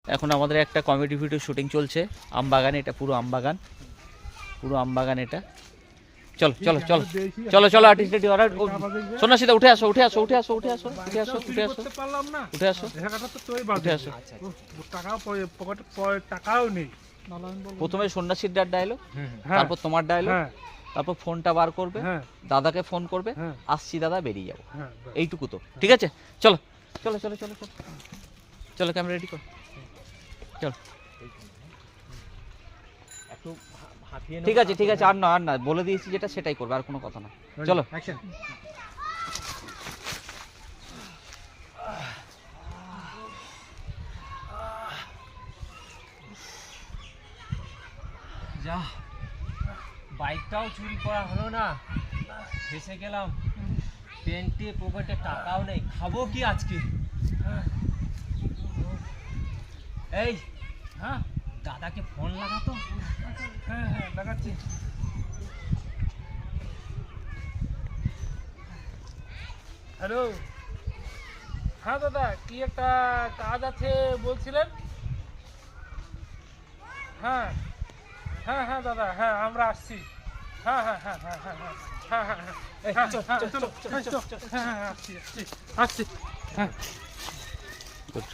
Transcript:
এখন আমাদের একটা কমেডি ভিডিও শুটিং চলছে আমবাগানে। এটা পুরো আমবাগান, পুরো আমবাগান এটা। চলো চলো চলো চলো চলো আর্টিস্ট রেডি। সন্ন্যাসীদা উঠে আসো, উঠে আসো, উঠে আসো, উঠে আসো, উঠে আসো, উঠে আসো, উঠে আসো, উঠে আসো। টাকাও নেই। প্রথমে সন্ন্যাসীর ডায়লগ, তারপর তোমার ডায়লগ, তারপর ফোনটা বার করবে, দাদাকে ফোন করবে, আসছি দাদা, বেরিয়ে যাবো, এইটুকু তো ঠিক আছে। চলো চলো চলো চলো চলো চলো, ক্যামেরা রেডি কর, চলো। ঠিক আছে ঠিক আছে, আর না আর না, বলে দিয়েছি যেটা সেটাই করবে, আর কোনো কথা না। চলো যা, বাইকটাও চুরি করা হলো না, ফেসে গেলাম। প্যান্টে পকেটে টাকাও নেই, খাবো কি আজকে? এই হ্যাঁ, দাদাকে ফোন লাগাতো। হ্যাঁ হ্যাঁ লাগাচ্ছি। হ্যালো, হ্যাঁ দাদা, কি একটা কাজ আছে বলছিলেন? হ্যাঁ হ্যাঁ হ্যাঁ দাদা, হ্যাঁ আমরা আসছি। হ্যাঁ হ্যাঁ হ্যাঁ হ্যাঁ হ্যাঁ হ্যাঁ হ্যাঁ হ্যাঁ হ্যাঁ চলো চলো চলো, হ্যাঁ হ্যাঁ আসছি আসছি আসছি, হ্যাঁ। গুড।